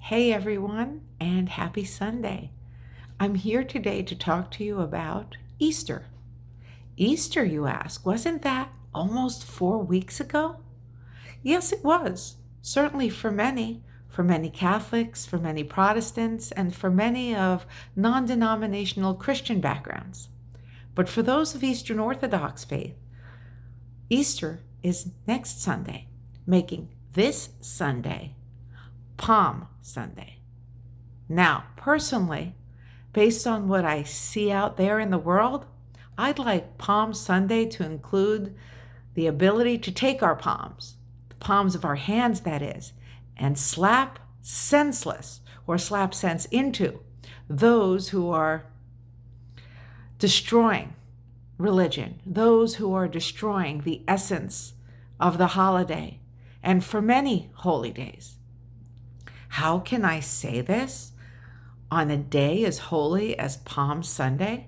Hey everyone, and happy Sunday. I'm here today to talk to you about Easter. Easter, you ask, wasn't that almost 4 weeks ago? Yes, it was. Certainly for many Catholics, for many Protestants, and for many of non denominational Christian backgrounds. But for those of Eastern Orthodox faith, Easter is next Sunday, making this Sunday Palm Sunday. Now, personally, based on what I see out there in the world, I'd like Palm Sunday to include the ability to take our palms, the palms of our hands, that is, and slap senseless or slap sense into those who are destroying religion, those who are destroying the essence of the holiday, and for many holy days. How can I say this on a day as holy as Palm Sunday?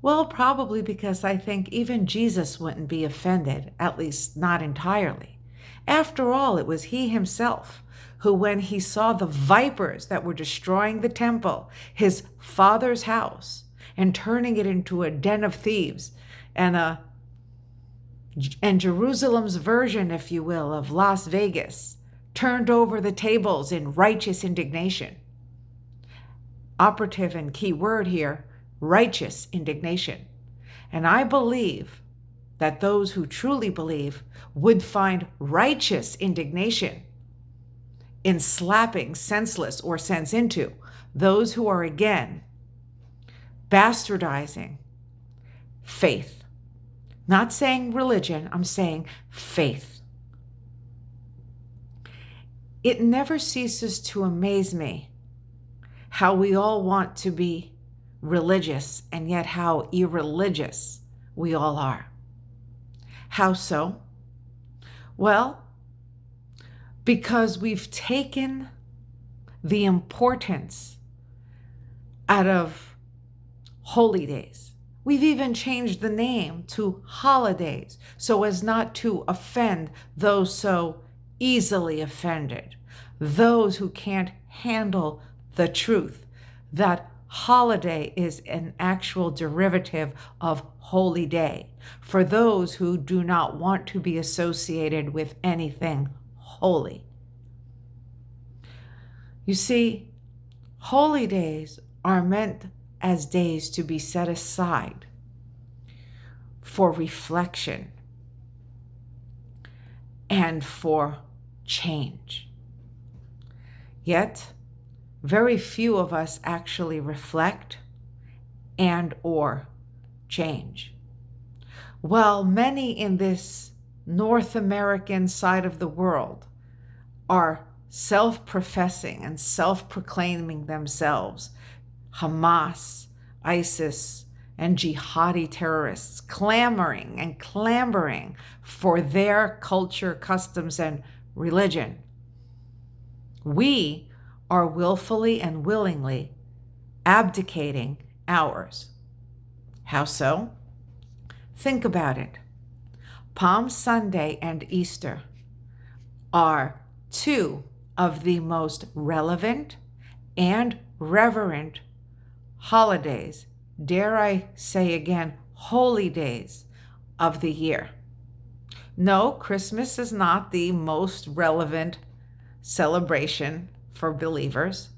Well, probably because I think even Jesus wouldn't be offended, at least not entirely. After all, it was he himself who, when he saw the vipers that were destroying the temple, his father's house, and turning it into a den of thieves, and Jerusalem's version, if you will, of Las Vegas, turned over the tables in righteous indignation. Operative and key word here, righteous indignation. And I believe that those who truly believe would find righteous indignation in slapping senseless or sense into those who are again bastardizing faith. Not saying religion, I'm saying faith. It never ceases to amaze me how we all want to be religious and yet how irreligious we all are. How so? Well, because we've taken the importance out of holy days. We've even changed the name to holidays so as not to offend those so easily offended, those who can't handle the truth that holiday is an actual derivative of holy day, for those who do not want to be associated with anything holy. You see, holy days are meant as days to be set aside for reflection and for change. Yet, very few of us actually reflect and or change. While many in this North American side of the world are self-professing and self-proclaiming themselves Hamas, ISIS, and jihadi terrorists, clamoring and clambering for their culture, customs, and religion, we are willfully and willingly abdicating ours. How so? Think about it. Palm Sunday and Easter are two of the most relevant and reverent holidays, dare I say again, holy days of the year. No, Christmas is not the most relevant celebration for believers.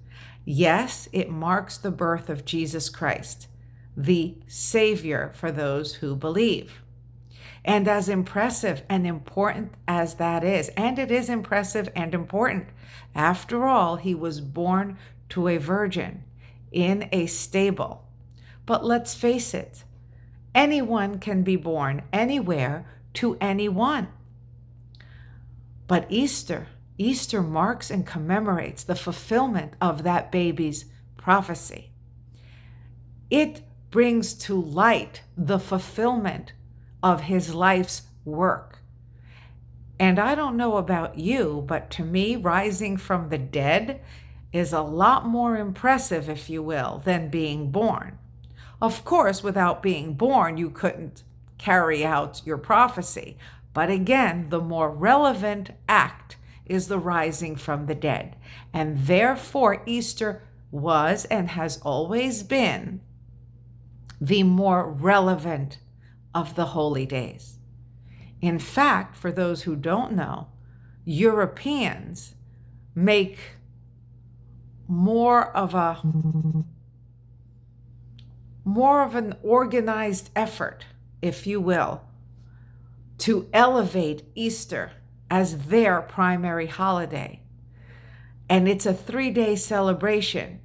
Yes, it marks the birth of Jesus Christ, the Savior for those who believe. And as impressive and important as that is, and it is impressive and important, after all, he was born to a virgin in a stable. But let's face it, anyone can be born anywhere to anyone. But Easter marks and commemorates the fulfillment of that baby's prophecy. It brings to light the fulfillment of his life's work. And I don't know about you, but to me, rising from the dead is a lot more impressive, if you will, than being born. Of course, without being born, you couldn't carry out your prophecy. But again, the more relevant act is the rising from the dead. And therefore, Easter was and has always been the more relevant of the holy days. In fact, for those who don't know, Europeans make more of an organized effort, if you will, to elevate Easter as their primary holiday. And it's a 3-day celebration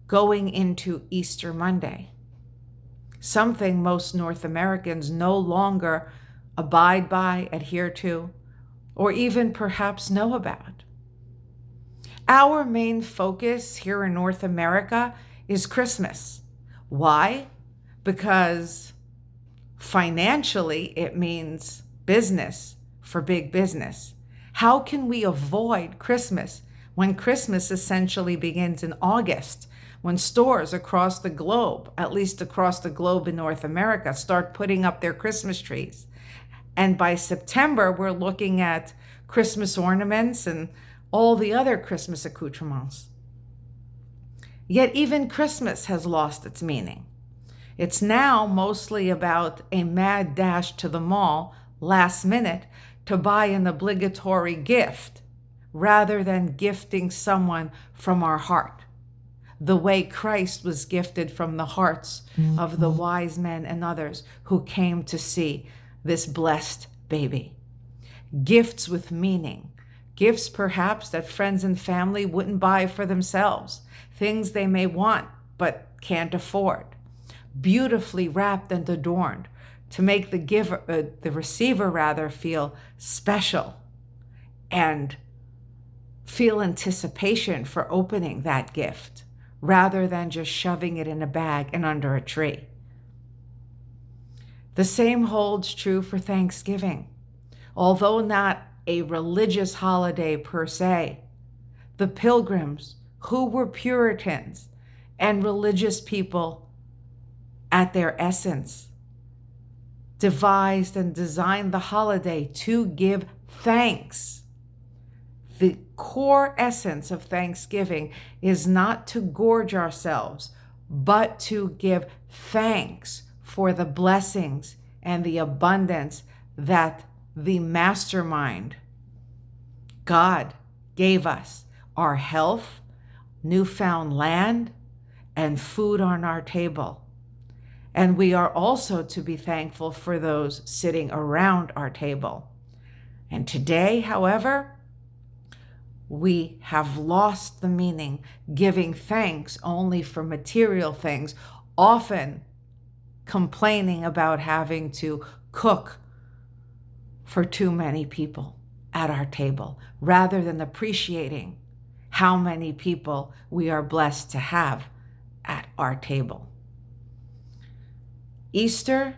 going into Easter Monday, something most North Americans no longer abide by, adhere to, or even perhaps know about. Our main focus here in North America is Christmas. Why? Because financially it means business for big business. How can we avoid Christmas when Christmas essentially begins in August, when stores across the globe, at least across the globe in North America, start putting up their Christmas trees? And by September, we're looking at Christmas ornaments and all the other Christmas accoutrements. Yet even Christmas has lost its meaning. It's now mostly about a mad dash to the mall last minute to buy an obligatory gift rather than gifting someone from our heart, the way Christ was gifted from the hearts of the wise men and others who came to see this blessed baby. Gifts with meaning. Gifts perhaps that friends and family wouldn't buy for themselves. Things they may want but can't afford. Beautifully wrapped and adorned to make the receiver feel special and feel anticipation for opening that gift rather than just shoving it in a bag and under a tree. The same holds true for Thanksgiving. Although not a religious holiday per se, the Pilgrims, who were Puritans and religious people at their essence, devised and designed the holiday to give thanks. The core essence of Thanksgiving is not to gorge ourselves, but to give thanks for the blessings and the abundance that the mastermind, God, gave us. Our health, newfound land, and food on our table. And we are also to be thankful for those sitting around our table. And today, however, we have lost the meaning, giving thanks only for material things, often complaining about having to cook for too many people at our table, rather than appreciating how many people we are blessed to have at our table. Easter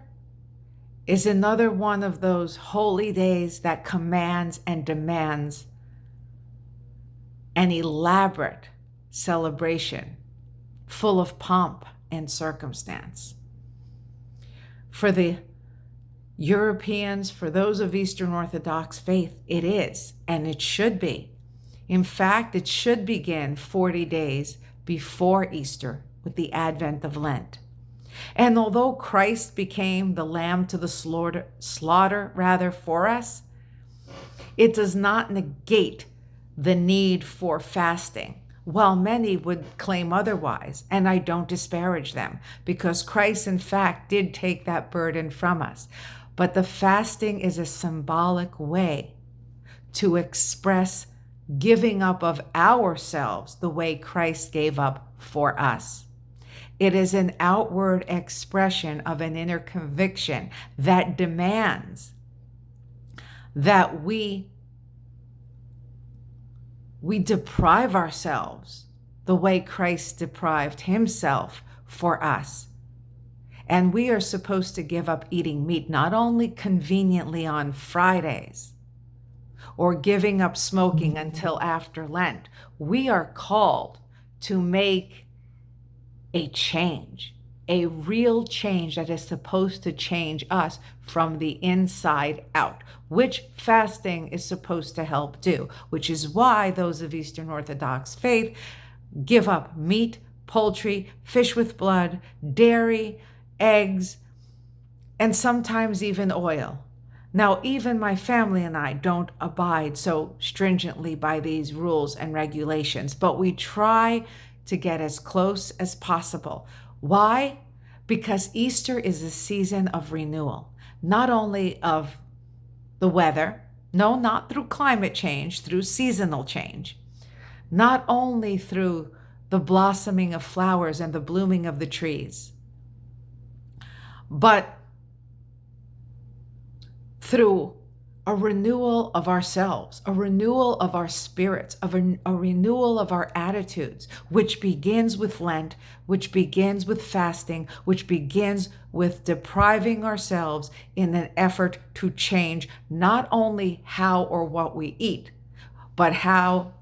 is another one of those holy days that commands and demands an elaborate celebration full of pomp and circumstance. For the Europeans, for those of Eastern Orthodox faith, it is, and it should be. In fact, it should begin 40 days before Easter with the advent of Lent. And although Christ became the lamb to the slaughter for us, it does not negate the need for fasting. While many would claim otherwise, and I don't disparage them, because Christ, in fact, did take that burden from us. But the fasting is a symbolic way to express giving up of ourselves the way Christ gave up for us. It is an outward expression of an inner conviction that demands that we deprive ourselves the way Christ deprived himself for us. And we are supposed to give up eating meat, not only conveniently on Fridays or giving up smoking until after Lent. We are called to make a change, a real change that is supposed to change us from the inside out, which fasting is supposed to help do, which is why those of Eastern Orthodox faith give up meat, poultry, fish with blood, dairy, eggs, and sometimes even oil. Now, even my family and I don't abide so stringently by these rules and regulations, but we try to get as close as possible. Why? Because Easter is a season of renewal, not only of the weather, no, not through climate change, through seasonal change, not only through the blossoming of flowers and the blooming of the trees, but through a renewal of ourselves, a renewal of our spirits, a renewal of our attitudes, which begins with Lent, which begins with fasting, which begins with depriving ourselves in an effort to change not only how or what we eat, but how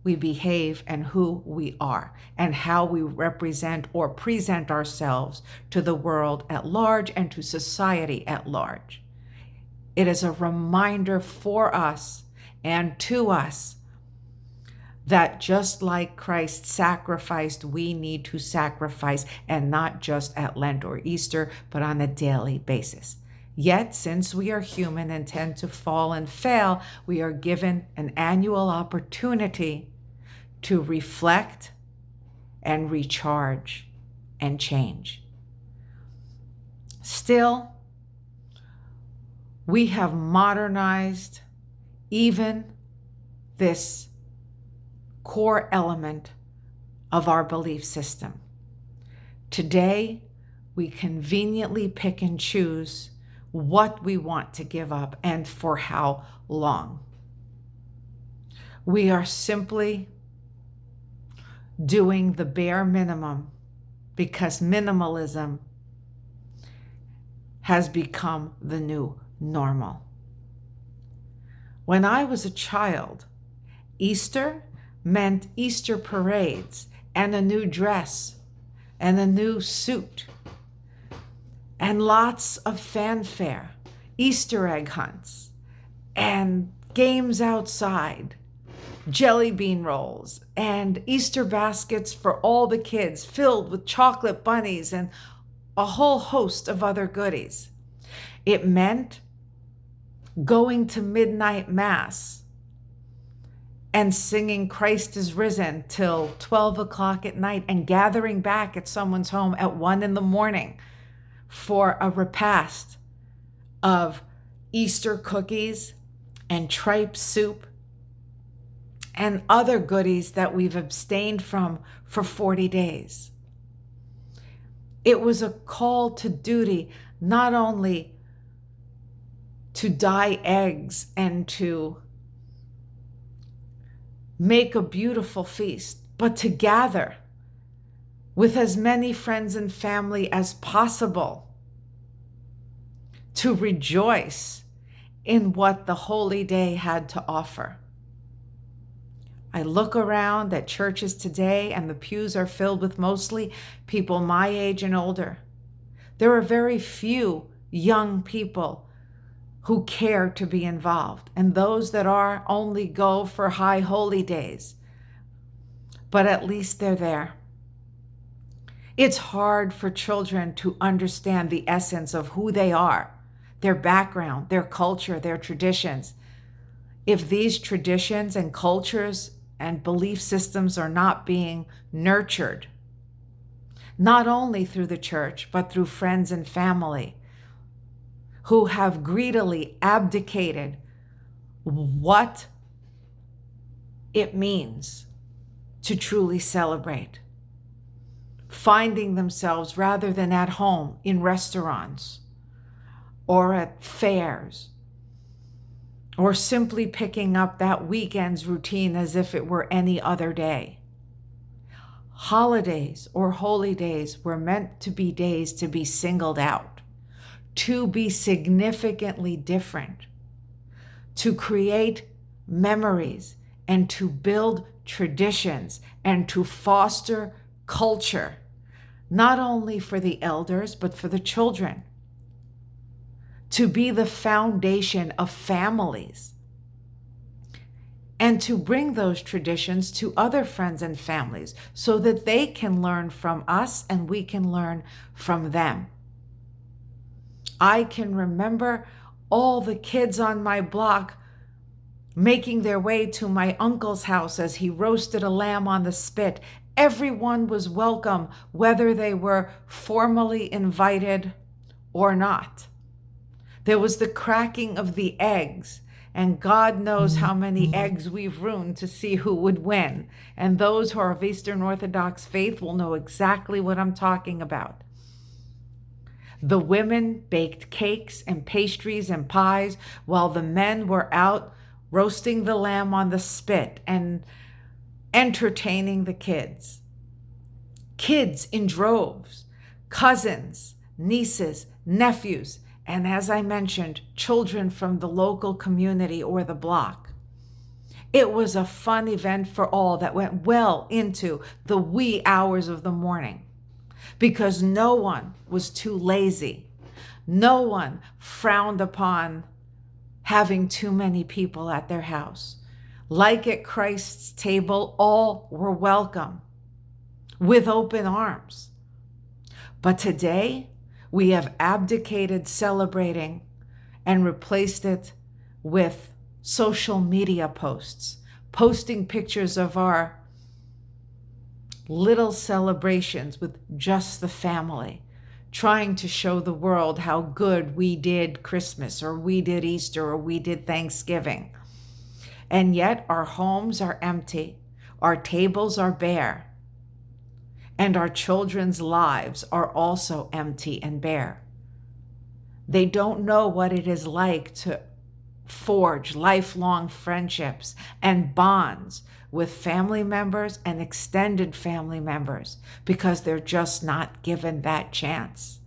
we behave and who we are, and how we represent or present ourselves to the world at large and to society at large. It is a reminder for us and to us that just like Christ sacrificed, we need to sacrifice, and not just at Lent or Easter, but on a daily basis. Yet, since we are human and tend to fall and fail, we are given an annual opportunity to reflect and recharge and change. Still, we have modernized even this core element of our belief system. Today, we conveniently pick and choose what we want to give up and for how long. We are simply doing the bare minimum because minimalism has become the new normal. When I was a child, Easter meant Easter parades and a new dress and a new suit and lots of fanfare, Easter egg hunts and games outside, jelly bean rolls and Easter baskets for all the kids filled with chocolate bunnies and a whole host of other goodies. It meant going to midnight mass and singing Christ is risen till 12 o'clock at night and gathering back at someone's home at 1 a.m. for a repast of Easter cookies and tripe soup and other goodies that we've abstained from for 40 days. It was a call to duty, not only to dye eggs and to make a beautiful feast, but to gather with as many friends and family as possible to rejoice in what the holy day had to offer. I look around at churches today and the pews are filled with mostly people my age and older. There are very few young people who care to be involved, and those that are only go for high holy days. But at least they're there. It's hard for children to understand the essence of who they are, their background, their culture, their traditions. If these traditions and cultures and belief systems are not being nurtured, not only through the church, but through friends and family, who have greedily abdicated what it means to truly celebrate, finding themselves rather than at home in restaurants or at fairs, or simply picking up that weekend's routine as if it were any other day. Holidays or holy days were meant to be days to be singled out, to be significantly different, to create memories and to build traditions and to foster culture, not only for the elders, but for the children, to be the foundation of families, and to bring those traditions to other friends and families so that they can learn from us and we can learn from them. I can remember all the kids on my block making their way to my uncle's house as he roasted a lamb on the spit. Everyone was welcome, whether they were formally invited or not. There was the cracking of the eggs, and God knows how many eggs we've ruined to see who would win. And those who are of Eastern Orthodox faith will know exactly what I'm talking about. The women baked cakes and pastries and pies while the men were out roasting the lamb on the spit and entertaining the kids. Kids in droves, cousins, nieces, nephews, and as I mentioned, children from the local community or the block. It was a fun event for all that went well into the wee hours of the morning, because no one was too lazy. No one frowned upon having too many people at their house. Like at Christ's table, all were welcome with open arms. But today, we have abdicated celebrating and replaced it with social media posts, posting pictures of our little celebrations with just the family, trying to show the world how good we did Christmas or we did Easter or we did Thanksgiving. And yet our homes are empty, our tables are bare, and our children's lives are also empty and bare. They don't know what it is like to forge lifelong friendships and bonds with family members and extended family members because they're just not given that chance.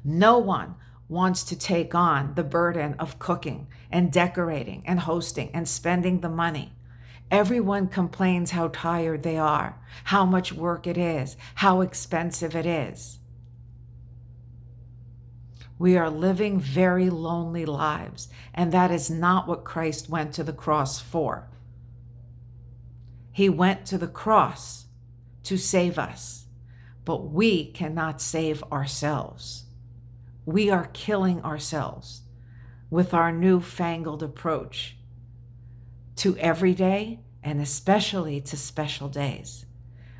No one wants to take on the burden of cooking and decorating and hosting and spending the money. Everyone complains how tired they are, how much work it is, how expensive it is. We are living very lonely lives, and that is not what Christ went to the cross for. He went to the cross to save us, but we cannot save ourselves. We are killing ourselves with our newfangled approach to every day and especially to special days.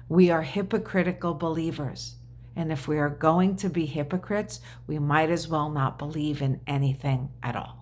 We are hypocritical believers. And if we are going to be hypocrites, we might as well not believe in anything at all.